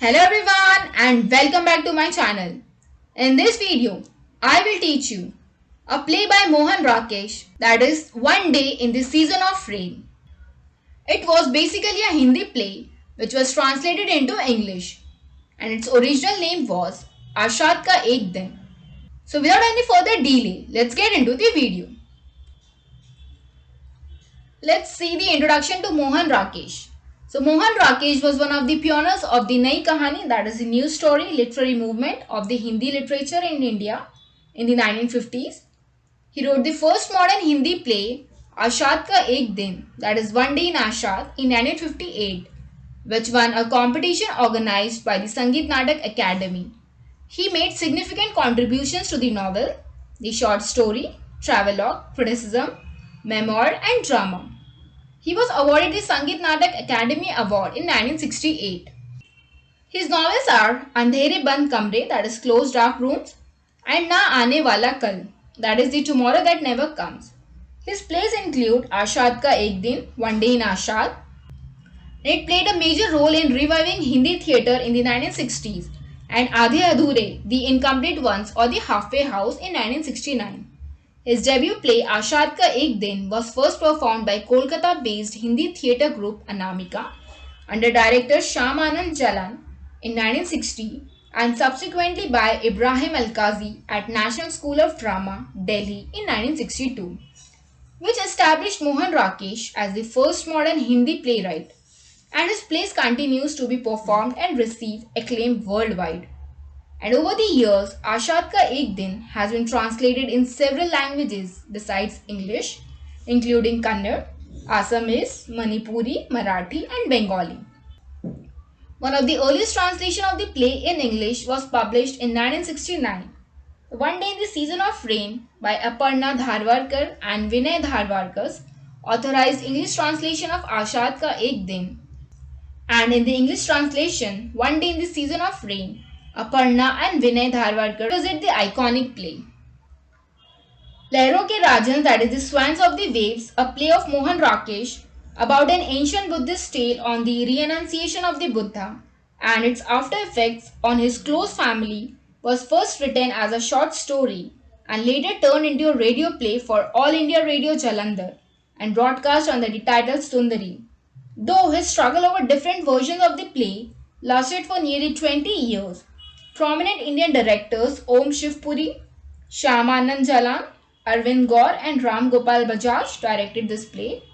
Hello everyone and welcome back to my channel. In this video, I will teach you a play by Mohan Rakesh, that is One Day in the Season of Rain. It was basically a Hindi play which was translated into English and its original name was Aashadh Ka Ek Din. So without any further delay, let's get into the video. Let's see the introduction to Mohan Rakesh. So Mohan Rakesh was one of the pioneers of the Nai Kahani, that is the new story literary movement of the Hindi literature in India in the 1950s. He wrote the first modern Hindi play Aashadh Ka Ek Din, that is One Day in Aashadh, in 1958, which won a competition organized by the Sangeet Natak Academy. He made significant contributions to the novel, the short story, travelogue, criticism, memoir and drama. He was awarded the Sangeet Natak Academy Award in 1968. His novels are Andhere Band Kamre, that is Closed Dark Rooms, and Na Aane Wala Kal, that is The Tomorrow That Never Comes. His plays include Aashadh Ka Ek Din, One Day in Aashadh. It played a major role in reviving Hindi theatre in the 1960s, and Aadhe Adhure, The Incomplete Ones or The Halfway House in 1969. His debut play Aashadh Ka Ek Din was first performed by Kolkata-based Hindi theatre group Anamika under director Shyam Anand Jalan in 1960 and subsequently by Ibrahim Alkazi at National School of Drama, Delhi in 1962, which established Mohan Rakesh as the first modern Hindi playwright, and his plays continues to be performed and receive acclaim worldwide. And over the years, Aashadh Ka Ek Din has been translated in several languages besides English, including Kannada, Assamese, Manipuri, Marathi and Bengali. One of the earliest translations of the play in English was published in 1969, One Day in the Season of Rain by Aparna Dharwarkar and Vinay Dharwarkar's authorized English translation of Aashadh Ka Ek Din. And in the English translation, One Day in the Season of Rain, Aparna and Vinay Dharwarkar represent the iconic play. Lehron Ke Rajan, that is the Swans of the Waves, a play of Mohan Rakesh about an ancient Buddhist tale on the renunciation of the Buddha and its after effects on his close family, was first written as a short story and later turned into a radio play for All India Radio Jalandhar and broadcast under the title Sundari. Though his struggle over different versions of the play lasted for nearly 20 years, prominent Indian directors Om Shivpuri, Shyam Anand Jalan, Arvind Gaur and Ram Gopal Bajaj directed this play.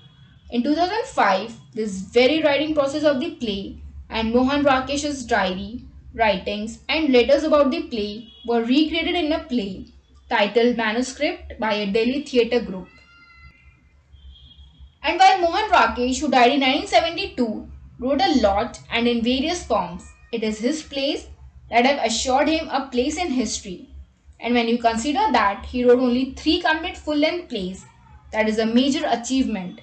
In 2005, this very writing process of the play and Mohan Rakesh's diary, writings and letters about the play were recreated in a play titled Manuscript by a Delhi theatre group. And while Mohan Rakesh, who died in 1972, wrote a lot and in various forms, it is his plays that have assured him a place in history. And when you consider that he wrote only 3 complete full-length plays, that is a major achievement.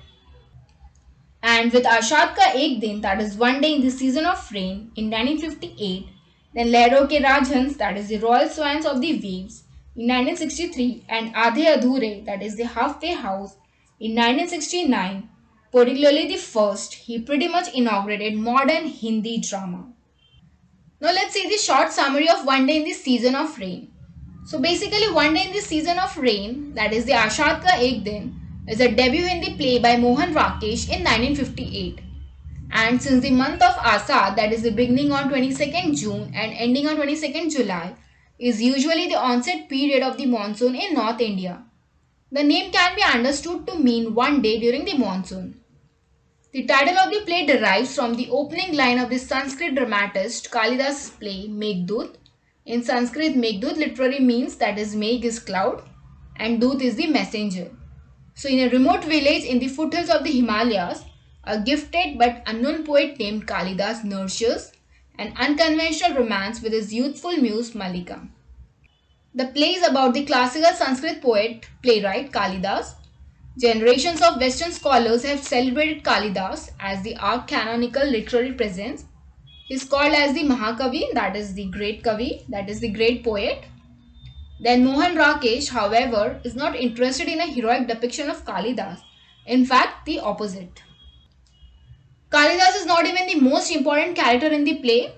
And with Aashadh Ka Ek Din, that is One Day in the Season of Rain in 1958, then Lehron Ke Rajhans, that is the Royal Swans of the Waves in 1963, and Aadhe Adhure, that is the Halfway House in 1969, particularly the first, he pretty much inaugurated modern Hindi drama. Now let's see the short summary of One Day in the Season of Rain. So basically One Day in the Season of Rain, that is the Aashadh Ka Ek Din, is a debut Hindi play by Mohan Rakesh in 1958. And since the month of Aashadh, that is the beginning on 22nd June and ending on 22nd July, is usually the onset period of the monsoon in North India. The name can be understood to mean one day during the monsoon. The title of the play derives from the opening line of the Sanskrit dramatist Kalidas' play Meghdut. In Sanskrit, Meghdut literally means, that is, Megh is cloud and Dut is the messenger. So in a remote village in the foothills of the Himalayas, a gifted but unknown poet named Kalidas nurtures an unconventional romance with his youthful muse Malika. The play is about the classical Sanskrit poet, playwright Kalidas. Generations of Western scholars have celebrated Kalidas as the arch-canonical literary presence. He is called as the Mahakavi, that is the great Kavi, that is the great poet. Then Mohan Rakesh, however, is not interested in a heroic depiction of Kalidas. In fact, the opposite. Kalidas is not even the most important character in the play.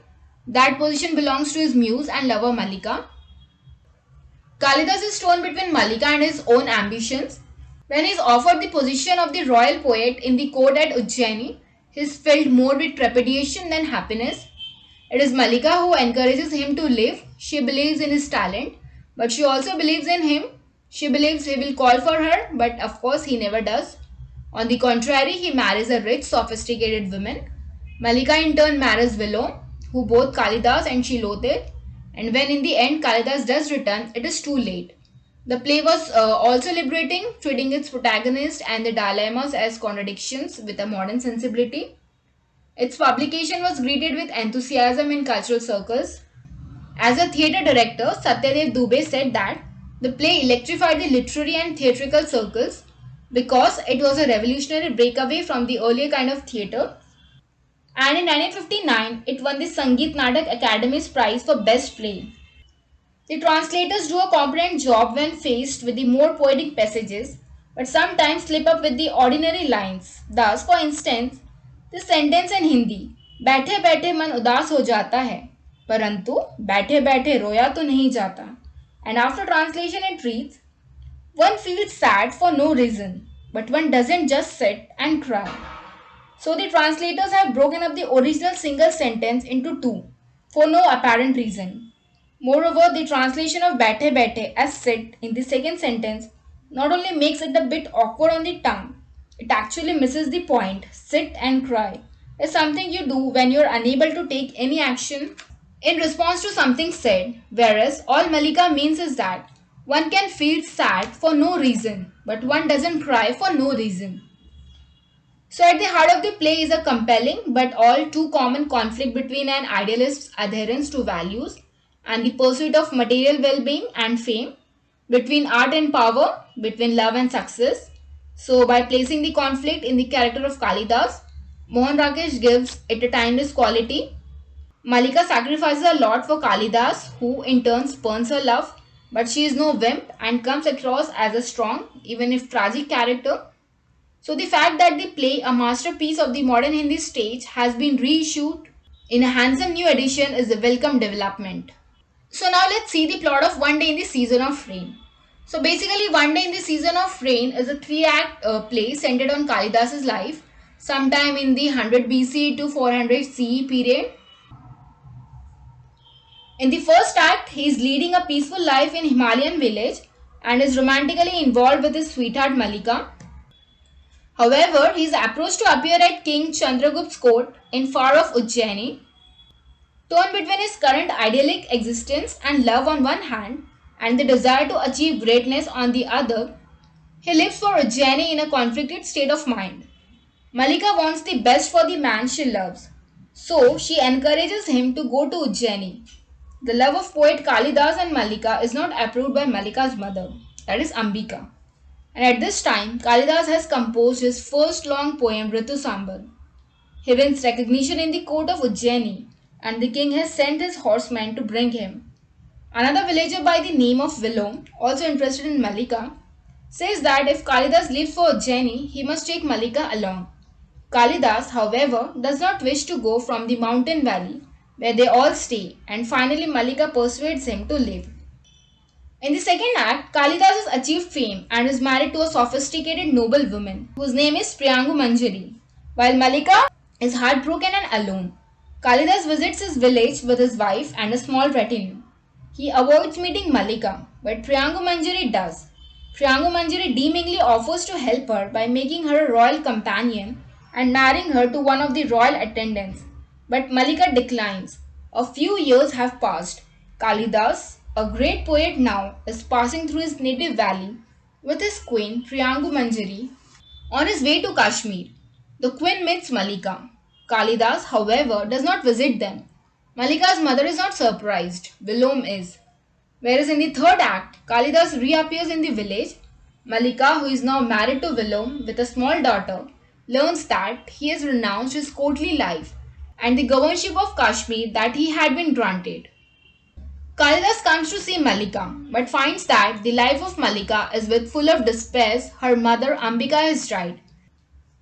That position belongs to his muse and lover Malika. Kalidas is torn between Malika and his own ambitions. When he is offered the position of the royal poet in the court at Ujjaini, he is filled more with trepidation than happiness. It is Malika who encourages him to live. She believes in his talent, but she also believes in him. She believes he will call for her, but of course he never does. On the contrary, he marries a rich, sophisticated woman. Malika in turn marries Willow, who both Kalidas and she loathed. And when in the end Kalidas does return, it is too late. The play was also liberating, treating its protagonist and the dilemmas as contradictions with a modern sensibility. Its publication was greeted with enthusiasm in cultural circles. As a theatre director, Satyadev Dubey said that the play electrified the literary and theatrical circles because it was a revolutionary breakaway from the earlier kind of theatre. And in 1959, it won the Sangeet Natak Academy's Prize for Best Play. The translators do a competent job when faced with the more poetic passages, but sometimes slip up with the ordinary lines. Thus, for instance, the sentence in Hindi, बैठे बैठे मन उदास हो जाता है, परंतु बैठे बैठे रोया तो नहीं जाता. And after translation it reads, one feels sad for no reason, but one doesn't just sit and cry. So the translators have broken up the original single sentence into two, for no apparent reason. Moreover, the translation of "baithe baithe" as "sit" in the second sentence not only makes it a bit awkward on the tongue, it actually misses the point. Sit and cry is something you do when you are unable to take any action in response to something said, whereas all Malika means is that one can feel sad for no reason, but one doesn't cry for no reason. So at the heart of the play is a compelling but all too common conflict between an idealist's adherence to values and the pursuit of material well-being and fame, between art and power, between love and success. So by placing the conflict in the character of Kalidas, Mohan Rakesh gives it a timeless quality. Malika sacrifices a lot for Kalidas, who in turn spurns her love, but she is no wimp and comes across as a strong, even if tragic character. So the fact that the play, a masterpiece of the modern Hindi stage, has been reissued in a handsome new edition is a welcome development. So now let's see the plot of One Day in the Season of Rain. So basically One Day in the Season of Rain is a three-act play centered on Kalidas's life sometime in the 100 BC to 400 CE period. In the first act, he is leading a peaceful life in Himalayan village and is romantically involved with his sweetheart Malika. However, he is approached to appear at King Chandragupt's court in far-off Ujjaini. Torn between his current idyllic existence and love on one hand and the desire to achieve greatness on the other, he lives for Ujjaini in a conflicted state of mind. Malika wants the best for the man she loves, so she encourages him to go to Ujjaini. The love of poet Kalidas and Malika is not approved by Malika's mother, that is Ambika. And at this time, Kalidas has composed his first long poem Ritu Sambar. He wins recognition in the court of Ujjaini and the king has sent his horsemen to bring him. Another villager by the name of Willow, also interested in Malika, says that if Kalidas leaves for Ujjaini, he must take Malika along. Kalidas, however, does not wish to go from the mountain valley where they all stay, and finally Malika persuades him to leave. In the second act, Kalidas has achieved fame and is married to a sophisticated noble woman whose name is Priyangu Manjari, while Malika is heartbroken and alone. Kalidas visits his village with his wife and a small retinue. He avoids meeting Malika, but Priyangu Manjari does. Priyangu Manjari deemingly offers to help her by making her a royal companion and marrying her to one of the royal attendants. But Malika declines. A few years have passed. Kalidas, a great poet now, is passing through his native valley with his queen Priyangu Manjari on his way to Kashmir. The queen meets Malika. Kalidas, however, does not visit them. Malika's mother is not surprised. Vilom is. Whereas in the third act, Kalidas reappears in the village. Malika, who is now married to Vilom with a small daughter, learns that he has renounced his courtly life and the governorship of Kashmir that he had been granted. Kalidas comes to see Malika, but finds that the life of Malika is with full of despair. Her mother Ambika has died.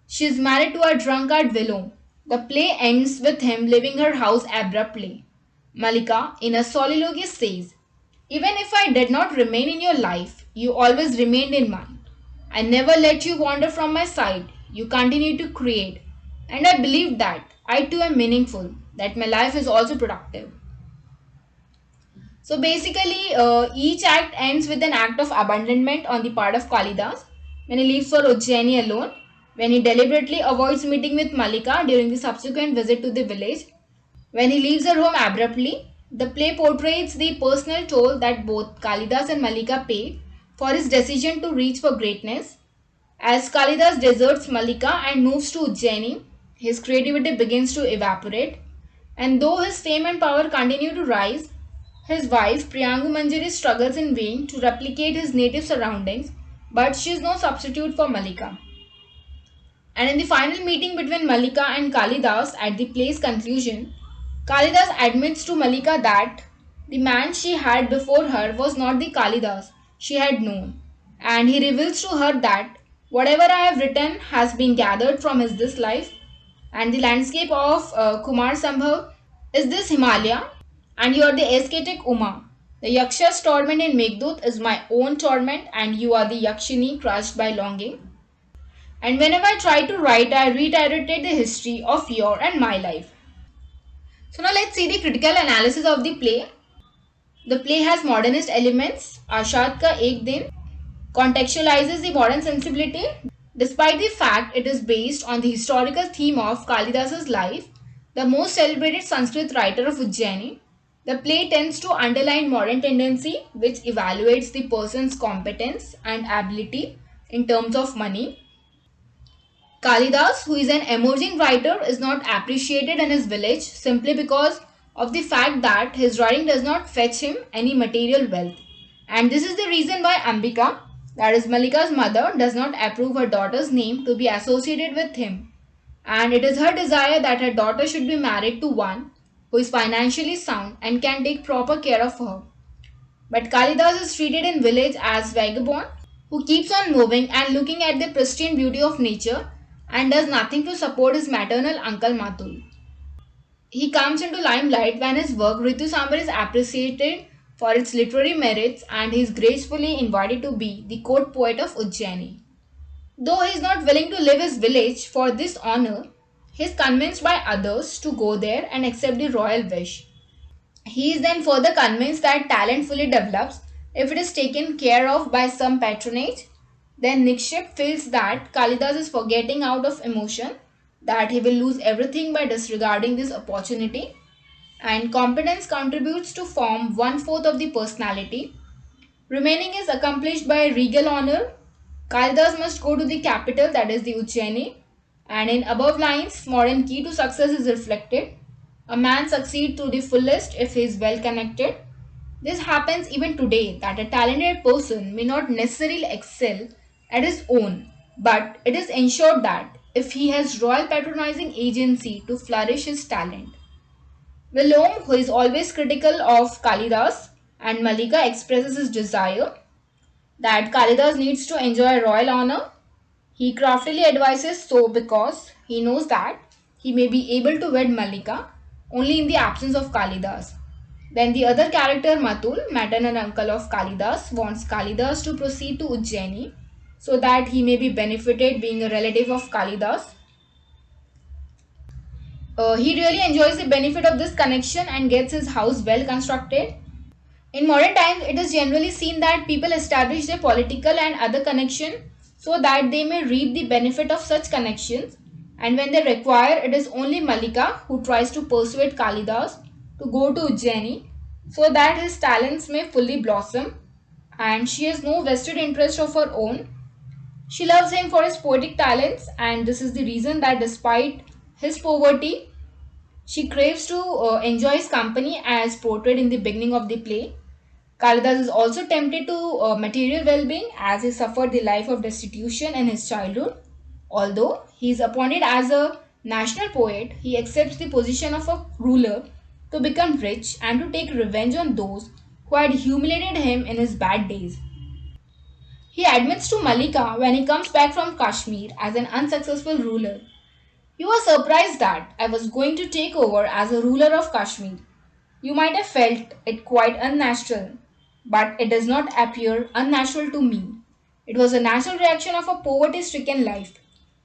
She is married to a drunkard Vilom. The play ends with him leaving her house abruptly. Malika, in a soliloquy, says, "Even if I did not remain in your life, you always remained in mine. I never let you wander from my side. You continue to create. And I believe that I too am meaningful, that my life is also productive." So basically, each act ends with an act of abandonment on the part of Kalidas when he leaves for Ujjaini alone, when he deliberately avoids meeting with Malika during the subsequent visit to the village, when he leaves her home abruptly. The play portrays the personal toll that both Kalidas and Malika pay for his decision to reach for greatness. As Kalidas deserts Malika and moves to Ujjaini, his creativity begins to evaporate, and though his fame and power continue to rise, his wife Priyangu Manjari struggles in vain to replicate his native surroundings, but she is no substitute for Malika. And in the final meeting between Malika and Kalidas at the play's conclusion, Kalidas admits to Malika that the man she had before her was not the Kalidas she had known, and he reveals to her that whatever I have written has been gathered from this life, and the landscape of Kumar Sambhav is this Himalaya, and you are the ascetic Uma. The Yaksha's torment in Meghdut is my own torment, and you are the Yakshini crushed by longing. And whenever I try to write, I reiterate the history of your and my life. So now let's see the critical analysis of the play. The play has modernist elements. Aashadh Ka Ek Din contextualizes the modern sensibility. Despite the fact it is based on the historical theme of Kalidas's life, the most celebrated Sanskrit writer of Ujjaini, the play tends to underline modern tendency which evaluates the person's competence and ability in terms of money. Kalidas, who is an emerging writer, is not appreciated in his village simply because of the fact that his writing does not fetch him any material wealth. And this is the reason why Ambika, that is Malika's mother, does not approve her daughter's name to be associated with him. And it is her desire that her daughter should be married to one who is financially sound and can take proper care of her. But Kalidas is treated in village as vagabond who keeps on moving and looking at the pristine beauty of nature and does nothing to support his maternal uncle Matul. He comes into limelight when his work Ritu Sambar is appreciated for its literary merits and he is gracefully invited to be the court poet of Ujjaini. Though he is not willing to leave his village for this honor, he is convinced by others to go there and accept the royal wish. He is then further convinced that talent fully develops if it is taken care of by some patronage. Then Nikship feels that Kalidas is forgetting out of emotion, that he will lose everything by disregarding this opportunity, and competence contributes to form one-fourth of the personality. Remaining is accomplished by regal honor. Kalidas must go to the capital, that is the Ujjaini, and in above lines, modern key to success is reflected. A man succeeds to the fullest if he is well connected. This happens even today, that a talented person may not necessarily excel at his own, but it is ensured that if he has royal patronizing agency to flourish his talent. Willem, who is always critical of Kalidas, and Malika expresses his desire that Kalidas needs to enjoy royal honor. He craftily advises so because he knows that he may be able to wed Malika only in the absence of Kalidas. Then the other character Matul, maternal uncle of Kalidas, wants Kalidas to proceed to Ujjaini so that he may be benefited being a relative of Kalidas. He really enjoys the benefit of this connection and gets his house well constructed. In modern times, it is generally seen that people establish their political and other connection so that they may reap the benefit of such connections, and when they require, it is only Malika who tries to persuade Kalidas to go to Ujjaini so that his talents may fully blossom, and she has no vested interest of her own. She loves him for his poetic talents, and this is the reason that despite his poverty, she craves to enjoy his company as portrayed in the beginning of the play. Kalidas is also tempted to material well-being as he suffered the life of destitution in his childhood. Although he is appointed as a national poet, he accepts the position of a ruler to become rich and to take revenge on those who had humiliated him in his bad days. He admits to Malika when he comes back from Kashmir as an unsuccessful ruler. "You were surprised that I was going to take over as a ruler of Kashmir. You might have felt it quite unnatural, but it does not appear unnatural to me. It was a natural reaction of a poverty stricken life.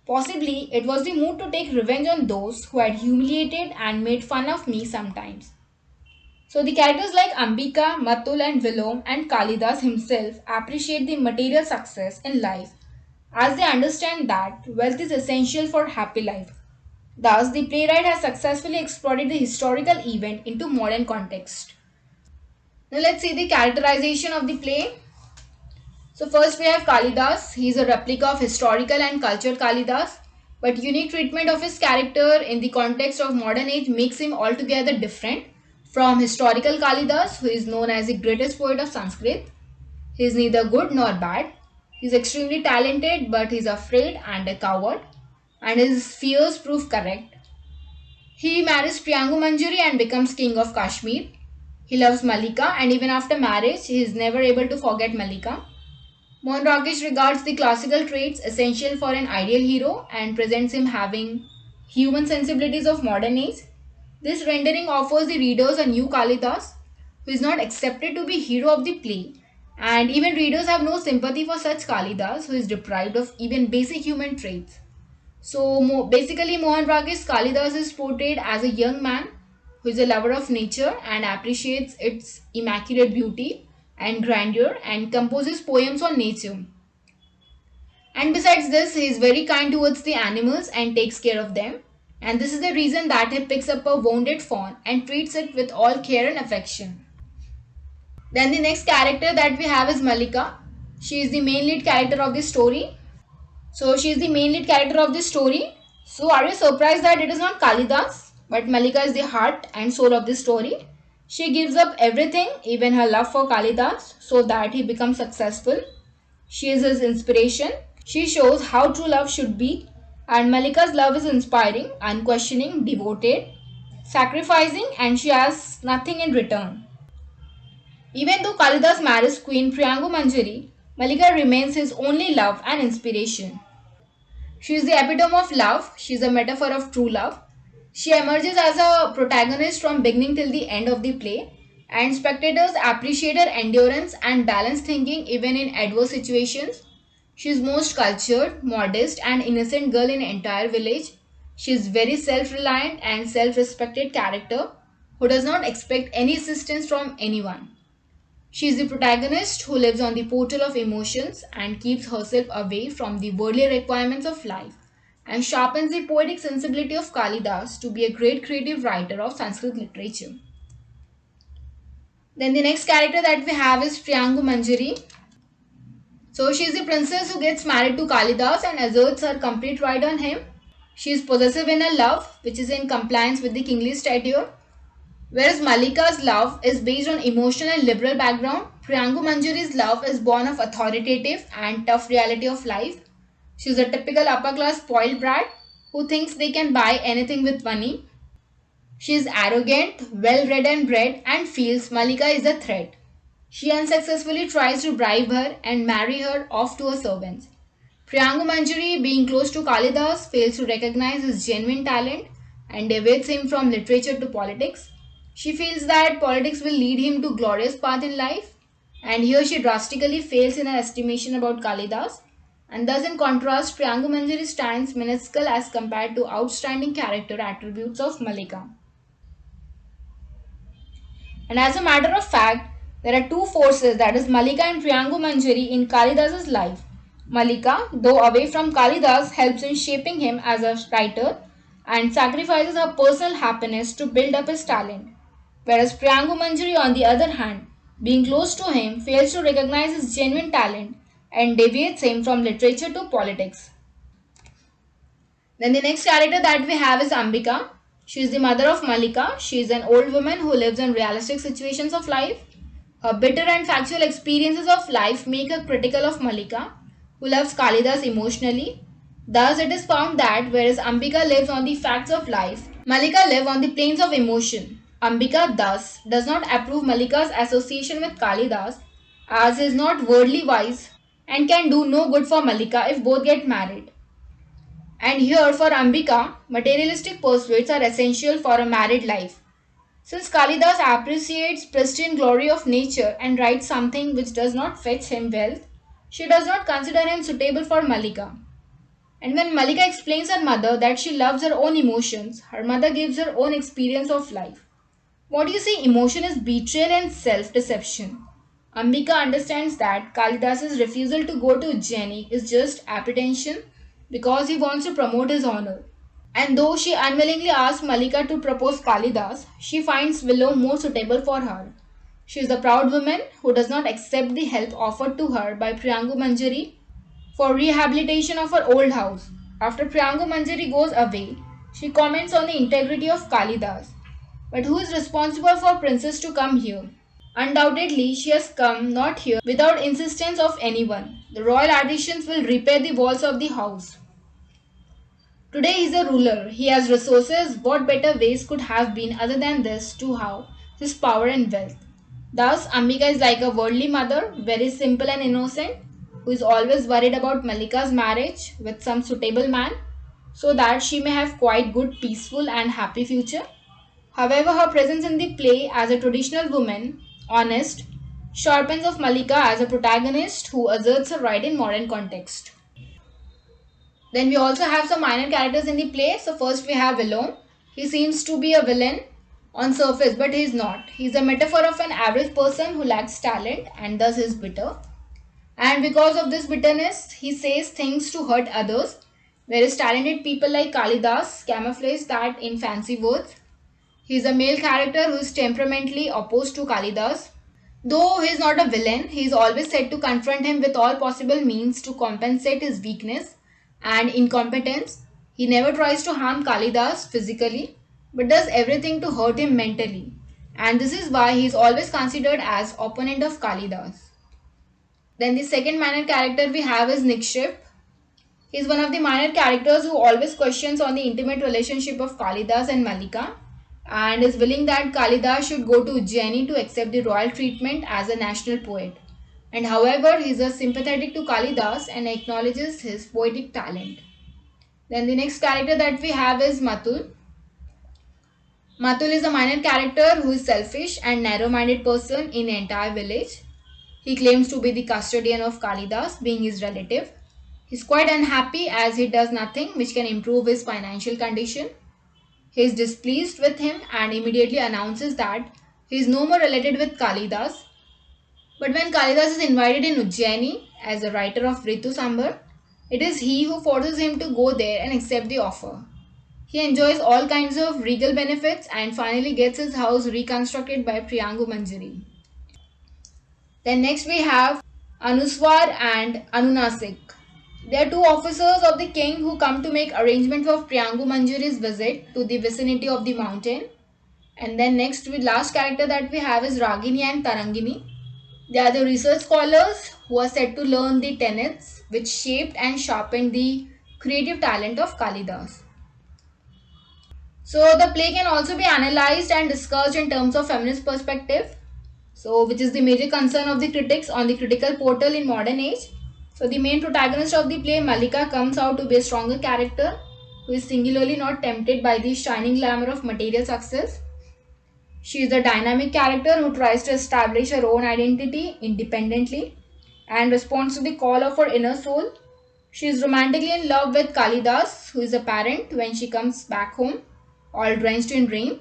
Possibly, it was the mood to take revenge on those who had humiliated and made fun of me sometimes. So, the characters like Ambika, Matul, and Vilom, and Kalidas himself appreciate the material success in life as they understand that wealth is essential for happy life. Thus, the playwright has successfully exploited the historical event into modern context. Now, let's see the characterization of the play. So, first we have Kalidas. He is a replica of historical and cultured Kalidas, but unique treatment of his character in the context of modern age makes him altogether different from historical Kalidas, who is known as the greatest poet of Sanskrit. He is neither good nor bad. He is extremely talented, but he is afraid and a coward, and his fears prove correct. He marries Priyangu Manjari and becomes king of Kashmir. He loves Malika, and even after marriage, he is never able to forget Malika. Mohan Rakesh regards the classical traits essential for an ideal hero and presents him having human sensibilities of modern age. This rendering offers the readers a new Kalidas, who is not accepted to be hero of the play, and even readers have no sympathy for such Kalidas, who is deprived of even basic human traits. So basically, Mohan Rakesh Kalidas is portrayed as a young man who is a lover of nature and appreciates its immaculate beauty and grandeur and composes poems on nature. And besides this, he is very kind towards the animals and takes care of them. And this is the reason that he picks up a wounded fawn and treats it with all care and affection. Then the next character that we have is Malika. She is the main lead character of the story. So she is the main lead character of this story. So are you surprised that it is not Kalidas, but Malika is the heart and soul of this story? She gives up everything, even her love for Kalidas, so that he becomes successful. She is his inspiration. She shows how true love should be, and Malika's love is inspiring, unquestioning, devoted, sacrificing, and she asks nothing in return. Even though Kalidas marries Queen Priyangu Manjari, Malika remains his only love and inspiration. She is the epitome of love. She is a metaphor of true love. She emerges as a protagonist from beginning till the end of the play, and spectators appreciate her endurance and balanced thinking even in adverse situations. She is most cultured, modest, and innocent girl in entire village. She is very self-reliant and self-respected character who does not expect any assistance from anyone. She is the protagonist who lives on the portal of emotions and keeps herself away from the worldly requirements of life and sharpens the poetic sensibility of Kalidas to be a great creative writer of Sanskrit literature. Then the next character that we have is Priyangu Manjari. So she is the princess who gets married to Kalidas and asserts her complete right on him. She is possessive in her love, which is in compliance with the kingly stature. Whereas Malika's love is based on emotional and liberal background, Priyangu Manjari's love is born of authoritative and tough reality of life. She is a typical upper class spoiled brat who thinks they can buy anything with money. She is arrogant, well read and bred, and feels Malika is a threat. She unsuccessfully tries to bribe her and marry her off to her servants. Priyangu Manjari, being close to Kalidas, fails to recognize his genuine talent and deviates him from literature to politics. She feels that politics will lead him to glorious path in life, and here she drastically fails in her estimation about Kalidas, and thus in contrast, Priyangu Manjari stands minuscule as compared to outstanding character attributes of Malika. And as a matter of fact, there are two forces, that is Malika and Priyangu Manjari, in Kalidas's life. Malika, though away from Kalidas, helps in shaping him as a writer and sacrifices her personal happiness to build up his talent. Whereas Priyangu Manjari, on the other hand, being close to him, fails to recognize his genuine talent and deviates him from literature to politics. Then the next character that we have is Ambika. She is the mother of Malika. She is an old woman who lives in realistic situations of life. Her bitter and factual experiences of life make her critical of Malika, who loves Kalidas emotionally. Thus, it is found that whereas Ambika lives on the facts of life, Malika lives on the planes of emotion. Ambika thus does not approve Malika's association with Kalidas as he is not worldly wise and can do no good for Malika if both get married. And here for Ambika, materialistic pursuits are essential for a married life. Since Kalidas appreciates pristine glory of nature and writes something which does not fetch him wealth, she does not consider him suitable for Malika. And when Malika explains her mother that she loves her own emotions, her mother gives her own experience of life. What you see, emotion is betrayal and self-deception. Ambika understands that Kalidas's refusal to go to Ujjaini is just apprehension because he wants to promote his honor. And though she unwillingly asks Malika to propose Kalidas, she finds Willow more suitable for her. She is a proud woman who does not accept the help offered to her by Priyangu Manjari for rehabilitation of her old house. After Priyangu Manjari goes away, she comments on the integrity of Kalidas. But who is responsible for Princess to come here? Undoubtedly, she has come not here without insistence of anyone. The royal additions will repair the walls of the house. Today he is a ruler. He has resources. What better ways could have been other than this to have his power and wealth? Thus, Ambika is like a worldly mother, very simple and innocent, who is always worried about Malika's marriage with some suitable man so that she may have quite good, peaceful and happy future. However, her presence in the play as a traditional woman, honest, sharpens of Malika as a protagonist who asserts her right in modern context. Then we also have some minor characters in the play. So first we have Willem. He seems to be a villain on surface, but he is not. He is a metaphor of an average person who lacks talent and thus is bitter. And because of this bitterness, he says things to hurt others, whereas talented people like Kalidas camouflage that in fancy words. He is a male character who is temperamentally opposed to Kalidas. Though he is not a villain, he is always said to confront him with all possible means to compensate his weakness and incompetence. He never tries to harm Kalidas physically, but does everything to hurt him mentally. And this is why he is always considered as opponent of Kalidas. Then the second minor character we have is Nikship. He is one of the minor characters who always questions on the intimate relationship of Kalidas and Malika and is willing that Kalidas should go to Ujjaini to accept the royal treatment as a national poet. And however, he is sympathetic to Kalidas and acknowledges his poetic talent. Then the next character that we have is Matul. Matul is a minor character who is selfish and narrow-minded person in the entire village. He claims to be the custodian of Kalidas, being his relative. He is quite unhappy as he does nothing which can improve his financial condition. He is displeased with him and immediately announces that he is no more related with Kalidas. But when Kalidas is invited in Ujjaini as a writer of Ritu Sambar, it is he who forces him to go there and accept the offer. He enjoys all kinds of regal benefits and finally gets his house reconstructed by Priyangu Manjari. Then next we have Anuswar and Anunasik. They are two officers of the king who come to make arrangements for Priyangu Manjari's visit to the vicinity of the mountain. And then next, last character that we have is Ragini and Tarangini. They are the research scholars who are said to learn the tenets which shaped and sharpened the creative talent of Kalidas. So the play can also be analyzed and discussed in terms of feminist perspective. So which is the major concern of the critics on the critical portal in modern age. So the main protagonist of the play, Malika, comes out to be a stronger character who is singularly not tempted by the shining glamour of material success. She is a dynamic character who tries to establish her own identity independently and responds to the call of her inner soul. She is romantically in love with Kalidas, who is a parent when she comes back home, all drenched in rain.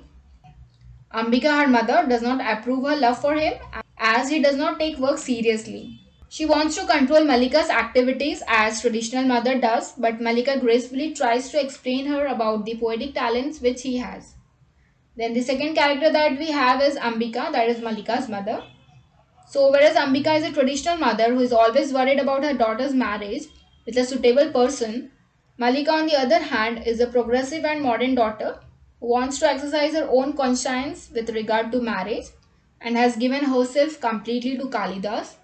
Ambika, her mother, does not approve her love for him as he does not take work seriously. She wants to control Malika's activities as traditional mother does, but Malika gracefully tries to explain her about the poetic talents which he has. Then the second character that we have is Ambika, that is Malika's mother. So whereas Ambika is a traditional mother who is always worried about her daughter's marriage with a suitable person, Malika on the other hand is a progressive and modern daughter who wants to exercise her own conscience with regard to marriage and has given herself completely to Kalidas.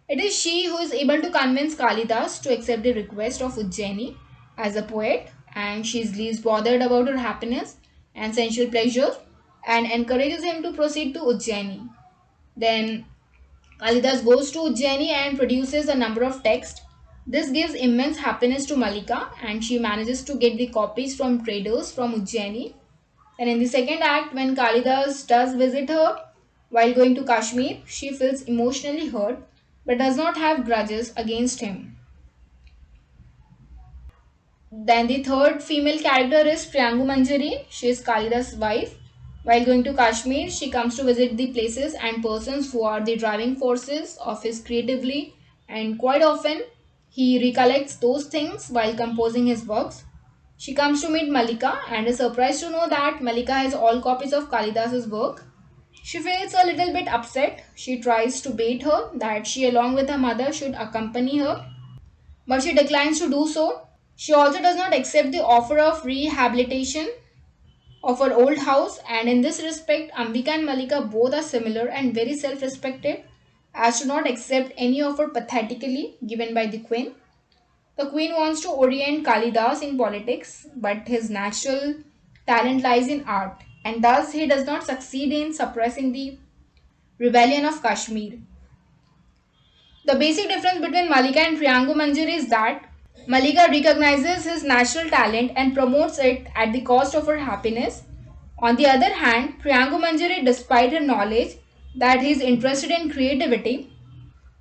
It is she who is able to convince Kalidas to accept the request of Ujjaini as a poet, and she is least bothered about her happiness and sensual pleasure and encourages him to proceed to Ujjaini. Then Kalidas goes to Ujjaini and produces a number of texts. This gives immense happiness to Malika and she manages to get the copies from traders from Ujjaini. And in the second act, when Kalidas does visit her while going to Kashmir, she feels emotionally hurt but does not have grudges against him. Then the third female character is Priyangu Manjari. She is Kalidas' wife. While going to Kashmir, she comes to visit the places and persons who are the driving forces of his creatively, and quite often he recollects those things while composing his works. She comes to meet Malika and is surprised to know that Malika has all copies of Kalidas's work. She feels a little bit upset. She tries to bait her that she along with her mother should accompany her, but she declines to do so. She also does not accept the offer of rehabilitation of her old house, and in this respect, Ambika and Malika both are similar and very self respected as to not accept any offer pathetically given by the queen. The queen wants to orient Kalidas in politics, but his natural talent lies in art, and thus he does not succeed in suppressing the rebellion of Kashmir. The basic difference between Malika and Priyangu Manjari is that Malika recognizes his natural talent and promotes it at the cost of her happiness. On the other hand, Priyangu Manjari, despite her knowledge that he is interested in creativity,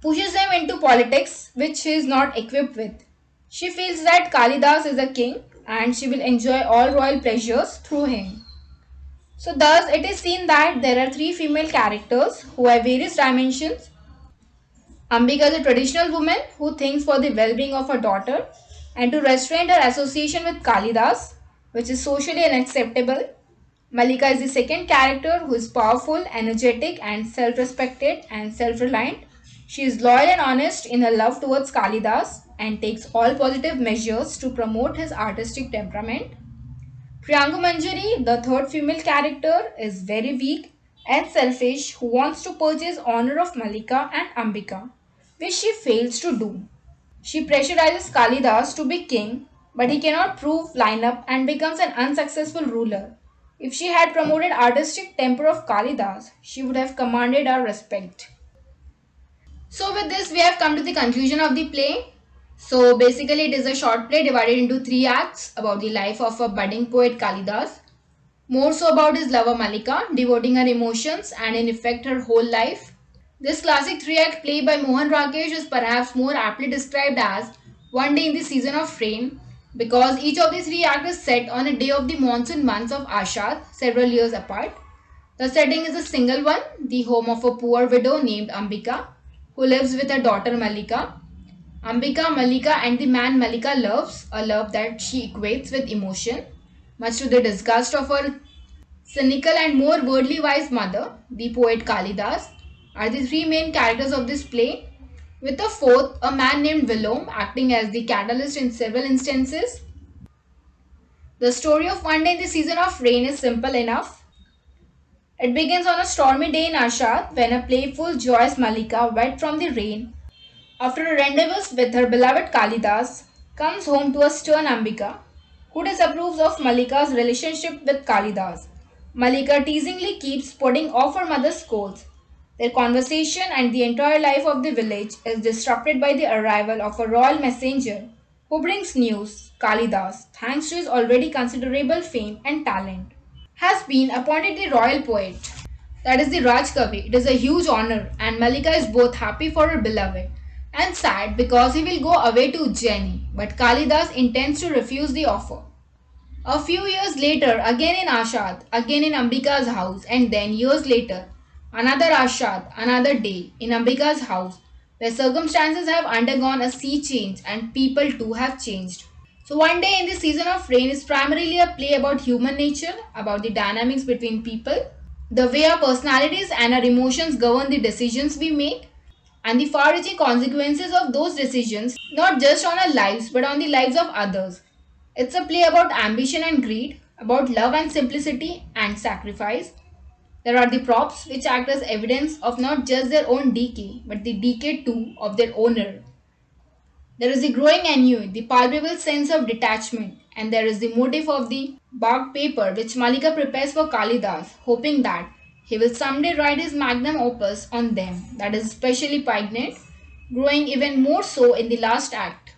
pushes him into politics which he is not equipped with. She feels that Kalidas is a king and she will enjoy all royal pleasures through him. So thus it is seen that there are three female characters who have various dimensions. Ambika is a traditional woman who thinks for the well-being of her daughter and to restrain her association with Kalidas, which is socially unacceptable. Malika is the second character who is powerful, energetic and self-respected and self-reliant. She is loyal and honest in her love towards Kalidas and takes all positive measures to promote his artistic temperament. Priyangu Manjari, the third female character, is very weak and selfish who wants to purchase honor of Malika and Ambika, which she fails to do. She pressurizes Kalidas to be king, but he cannot prove lineup and becomes an unsuccessful ruler. If she had promoted artistic temper of Kalidas, she would have commanded our respect. So with this, we have come to the conclusion of the play. So basically, it is a short play divided into three acts about the life of a budding poet Kalidas. More so about his lover Malika, devoting her emotions and in effect her whole life. This classic three-act play by Mohan Rakesh is perhaps more aptly described as One Day in the Season of Rain because each of the three acts is set on a day of the monsoon months of Aashadh, several years apart. The setting is a single one, the home of a poor widow named Ambika, who lives with her daughter Malika. Ambika, Malika and the man Malika loves, a love that she equates with emotion, much to the disgust of her cynical and more worldly wise mother, the poet Kalidas, are the three main characters of this play, with a fourth, a man named Willom, acting as the catalyst in several instances. The story of One Day in the Season of Rain is simple enough. It begins on a stormy day in Ashad when a playful, joyous Malika, wet from the rain, after a rendezvous with her beloved Kalidas, comes home to a stern Ambika, who disapproves of Malika's relationship with Kalidas. Malika teasingly keeps putting off her mother's scolds. Their conversation and the entire life of the village is disrupted by the arrival of a royal messenger who brings news. Kalidas, thanks to his already considerable fame and talent, has been appointed the royal poet. That is the Rajkavi. It is a huge honor, and Malika is both happy for her beloved and sad because he will go away to Ujjaini, but Kalidas intends to refuse the offer. A few years later, again in Ashad, again in Ambika's house, and then years later, another Ashad, another day in Ambika's house, where circumstances have undergone a sea change and people too have changed. So, One Day in the Season of Rain is primarily a play about human nature, about the dynamics between people, the way our personalities and our emotions govern the decisions we make, and the far reaching consequences of those decisions, not just on our lives but on the lives of others. It's a play about ambition and greed, about love and simplicity and sacrifice. There are the props which act as evidence of not just their own decay but the decay too of their owner. There is the growing ennui, the palpable sense of detachment, and there is the motif of the bark paper which Malika prepares for Kalidas, hoping that he will someday write his magnum opus on them, that is especially poignant, growing even more so in the last act.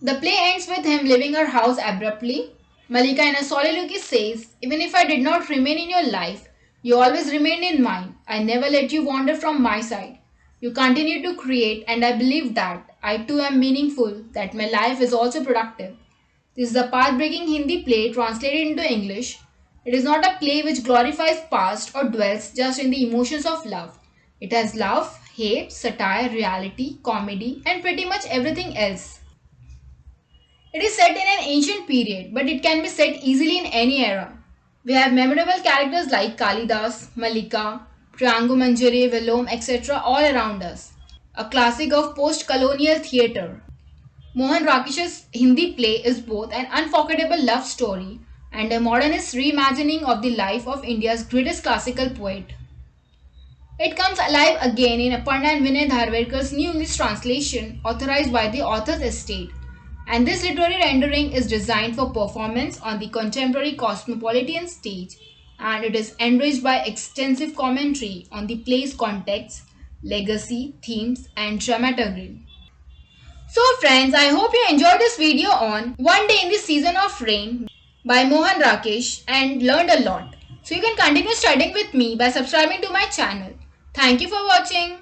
The play ends with him leaving her house abruptly. Malika in a soliloquy says, "Even if I did not remain in your life, you always remained in mine. I never let you wander from my side. You continued to create, and I believe that I too am meaningful, that my life is also productive." This is the path-breaking Hindi play translated into English. It is not a play which glorifies past or dwells just in the emotions of love. It has love, hate, satire, reality, comedy, and pretty much everything else. It is set in an ancient period, but it can be set easily in any era. We have memorable characters like Kalidas, Malika, Priyangu Manjari, Velom, etc. all around us. A classic of post-colonial theatre. Mohan Rakesh's Hindi play is both an unforgettable love story and a modernist reimagining of the life of India's greatest classical poet. It comes alive again in Aparna and Vinay Dharwarkar's New English translation, authorized by the author's estate. And this literary rendering is designed for performance on the contemporary cosmopolitan stage, and it is enriched by extensive commentary on the play's context, legacy, themes, and dramaturgy. So friends, I hope you enjoyed this video on One Day in the Season of Rain by Mohan Rakesh and learned a lot. So you can continue studying with me by subscribing to my channel. Thank you for watching.